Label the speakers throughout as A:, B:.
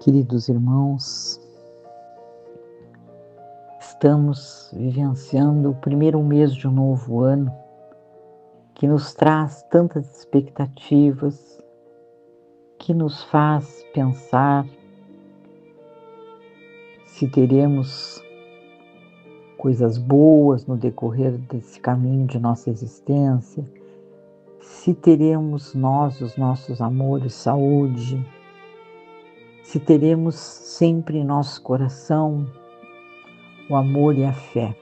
A: Queridos irmãos, estamos vivenciando o primeiro mês de um novo ano que nos traz tantas expectativas, que nos faz pensar se teremos coisas boas no decorrer desse caminho de nossa existência, se teremos nós, os nossos amores, saúde, se teremos sempre em nosso coração o amor e a fé,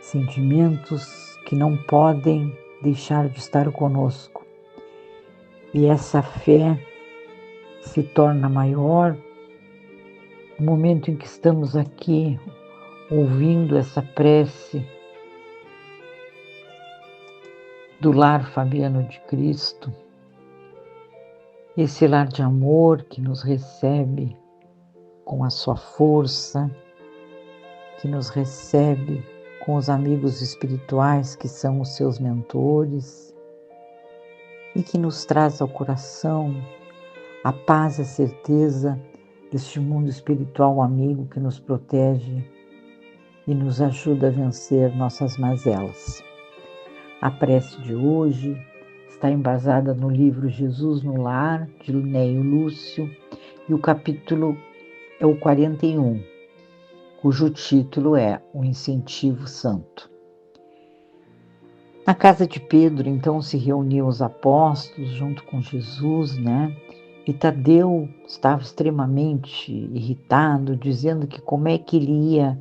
A: sentimentos que não podem deixar de estar conosco. E essa fé se torna maior no momento em que estamos aqui ouvindo essa prece do Lar Fabiano de Cristo, esse lar de amor que nos recebe com a sua força, que nos recebe com os amigos espirituais que são os seus mentores e que nos traz ao coração a paz e a certeza deste mundo espiritual amigo que nos protege e nos ajuda a vencer nossas mazelas. A prece de hoje está embasada no livro Jesus no Lar, de Neio Lúcio, e o capítulo é o 41, cujo título é O Incentivo Santo. Na casa de Pedro, então, se reuniam os apóstolos junto com Jesus, E Tadeu estava extremamente irritado, dizendo que como é que ele ia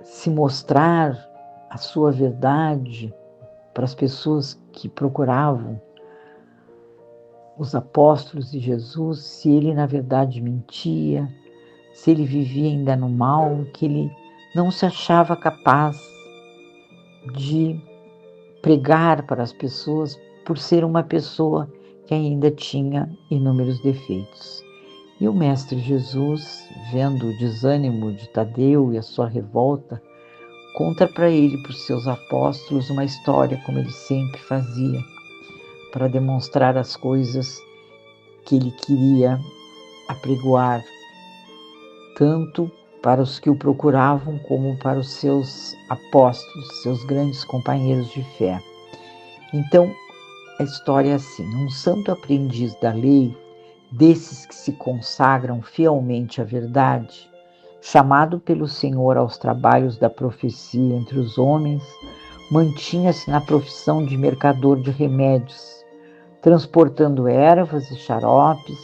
A: se mostrar a sua verdade para as pessoas que procuravam os apóstolos de Jesus, se ele na verdade mentia, se ele vivia ainda no mal, que ele não se achava capaz de pregar para as pessoas por ser uma pessoa que ainda tinha inúmeros defeitos. E o Mestre Jesus, vendo o desânimo de Tadeu e a sua revolta, conta para ele e para os seus apóstolos uma história, como ele sempre fazia, para demonstrar as coisas que ele queria apregoar, tanto para os que o procuravam como para os seus apóstolos, seus grandes companheiros de fé. Então, a história é assim: um santo aprendiz da lei, desses que se consagram fielmente à verdade, chamado pelo Senhor aos trabalhos da profecia entre os homens, mantinha-se na profissão de mercador de remédios, transportando ervas e xaropes.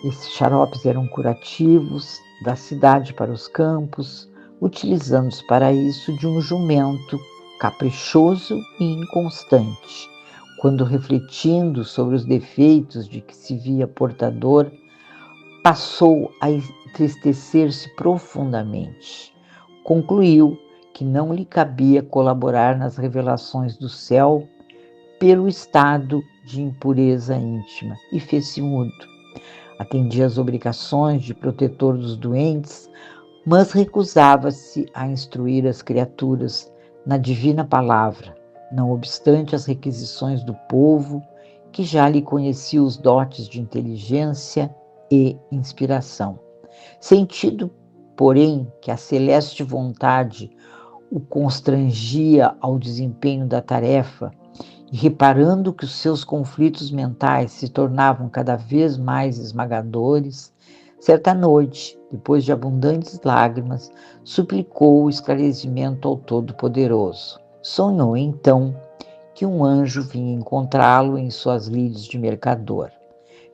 A: Esses xaropes eram curativos da cidade para os campos, utilizando-os para isso de um jumento caprichoso e inconstante. Quando, refletindo sobre os defeitos de que se via portador, passou a entristecer-se profundamente. Concluiu que não lhe cabia colaborar nas revelações do céu pelo estado de impureza íntima e fez-se mudo. Atendia às obrigações de protetor dos doentes, mas recusava-se a instruir as criaturas na divina palavra, não obstante as requisições do povo, que já lhe conhecia os dotes de inteligência e inspiração. Sentindo, porém, que a celeste vontade o constrangia ao desempenho da tarefa, e reparando que os seus conflitos mentais se tornavam cada vez mais esmagadores, certa noite, depois de abundantes lágrimas, suplicou o esclarecimento ao Todo-Poderoso. Sonhou então que um anjo vinha encontrá-lo em suas lides de mercador.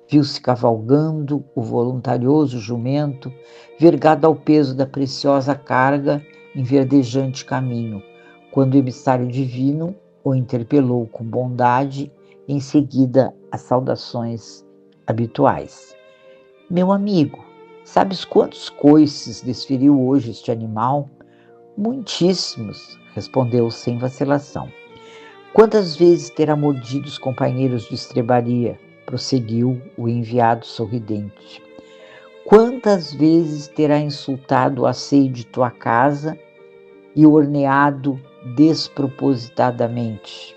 A: Viu-se cavalgando o voluntarioso jumento, vergado ao peso da preciosa carga em verdejante caminho, quando o emissário divino o interpelou com bondade, em seguida as saudações habituais. Meu amigo, sabes quantos coices desferiu hoje este animal? Muitíssimos, respondeu sem vacilação. Quantas vezes terá mordido os companheiros de estrebaria? Prosseguiu o enviado sorridente. Quantas vezes terá insultado o asseio de tua casa e orneado despropositadamente?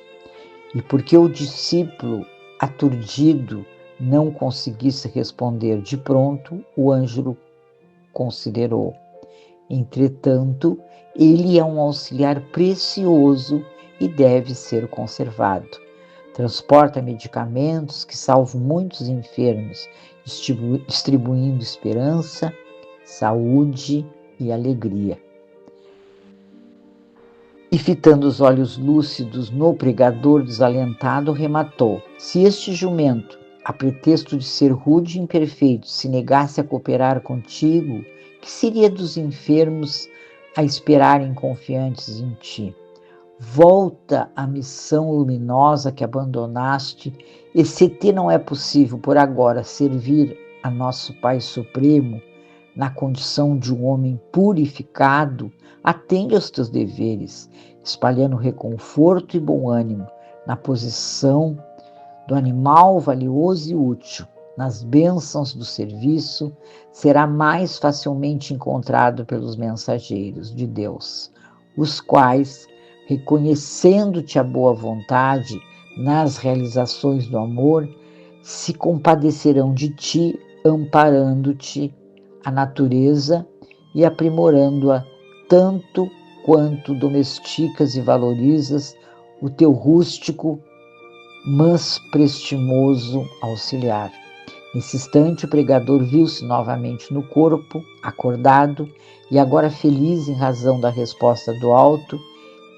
A: E porque o discípulo, aturdido, não conseguisse responder de pronto, o anjo considerou: entretanto, ele é um auxiliar precioso e deve ser conservado. Transporta medicamentos que salvam muitos enfermos, distribuindo esperança, saúde e alegria. E fitando os olhos lúcidos no pregador desalentado, rematou: se este jumento, a pretexto de ser rude e imperfeito, se negasse a cooperar contigo, que seria dos enfermos a esperarem confiantes em ti? Volta à missão luminosa que abandonaste, e se te não é possível por agora servir a nosso Pai Supremo na condição de um homem purificado, atende aos teus deveres, espalhando reconforto e bom ânimo na posição do animal valioso e útil. Nas bênçãos do serviço, será mais facilmente encontrado pelos mensageiros de Deus, os quais, reconhecendo-te a boa vontade nas realizações do amor, se compadecerão de ti, amparando-te a natureza e aprimorando-a tanto quanto domesticas e valorizas o teu rústico, mas prestimoso auxiliar. Nesse instante, o pregador viu-se novamente no corpo, acordado e agora feliz em razão da resposta do alto,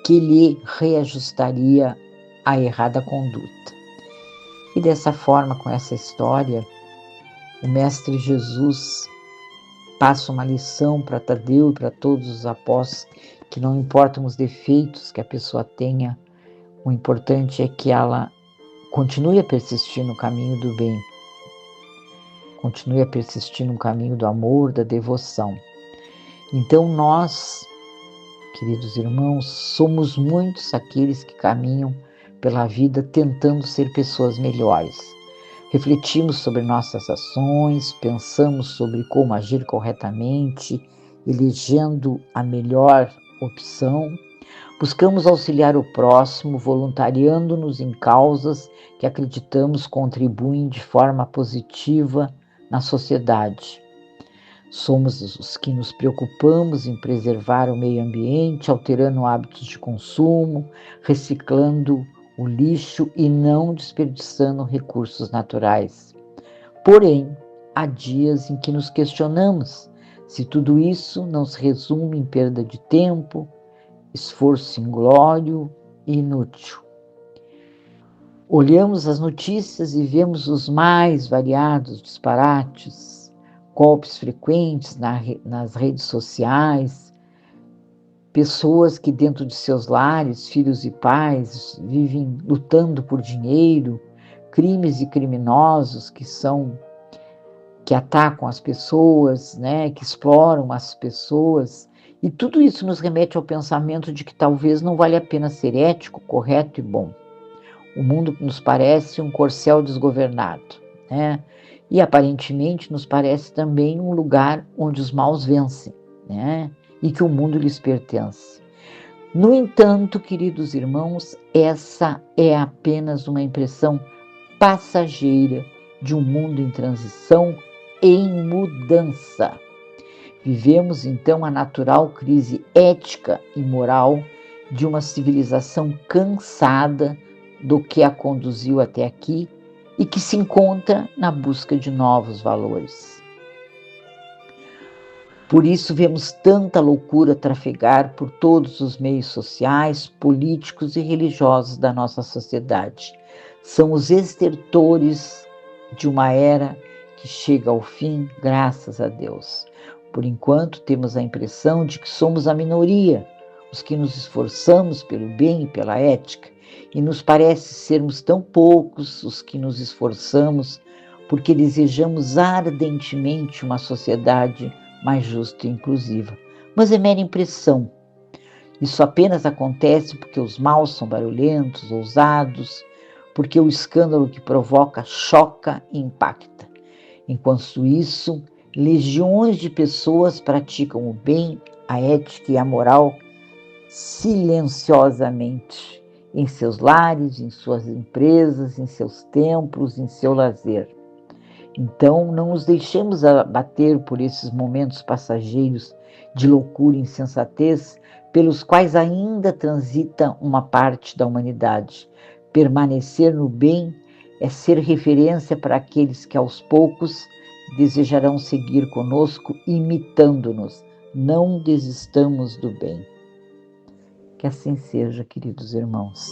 A: que lhe reajustaria a errada conduta. E dessa forma, com essa história, o Mestre Jesus passa uma lição para Tadeu e para todos os apóstolos, que não importam os defeitos que a pessoa tenha, o importante é que ela continue a persistir no caminho do bem, continue a persistir no caminho do amor, da devoção. Então nós, queridos irmãos, somos muitos aqueles que caminham pela vida tentando ser pessoas melhores. Refletimos sobre nossas ações, pensamos sobre como agir corretamente, elegendo a melhor opção. Buscamos auxiliar o próximo, voluntariando-nos em causas que acreditamos contribuem de forma positiva na sociedade. Somos os que nos preocupamos em preservar o meio ambiente, alterando hábitos de consumo, reciclando o lixo e não desperdiçando recursos naturais. Porém, há dias em que nos questionamos se tudo isso não se resume em perda de tempo, esforço inglório e inútil. Olhamos as notícias e vemos os mais variados disparates, golpes frequentes nas redes sociais, pessoas que dentro de seus lares, filhos e pais, vivem lutando por dinheiro, crimes e criminosos que atacam as pessoas, né, que exploram as pessoas, e tudo isso nos remete ao pensamento de que talvez não vale a pena ser ético, correto e bom. O mundo nos parece um corcel desgovernado, né? E aparentemente nos parece também um lugar onde os maus vencem, né? E que o mundo lhes pertence. No entanto, queridos irmãos, essa é apenas uma impressão passageira de um mundo em transição, em mudança. Vivemos então a natural crise ética e moral de uma civilização cansada do que a conduziu até aqui e que se encontra na busca de novos valores. Por isso vemos tanta loucura trafegar por todos os meios sociais, políticos e religiosos da nossa sociedade. São os estertores de uma era que chega ao fim, graças a Deus. Por enquanto, temos a impressão de que somos a minoria, os que nos esforçamos pelo bem e pela ética, e nos parece sermos tão poucos os que nos esforçamos porque desejamos ardentemente uma sociedade mais justa e inclusiva. Mas é mera impressão. Isso apenas acontece porque os maus são barulhentos, ousados, porque o escândalo que provoca choca e impacta. Enquanto isso, legiões de pessoas praticam o bem, a ética e a moral silenciosamente, em seus lares, em suas empresas, em seus templos, em seu lazer. Então, não nos deixemos abater por esses momentos passageiros de loucura e insensatez pelos quais ainda transita uma parte da humanidade. Permanecer no bem é ser referência para aqueles que aos poucos desejarão seguir conosco, imitando-nos. Não desistamos do bem. Que assim seja, queridos irmãos.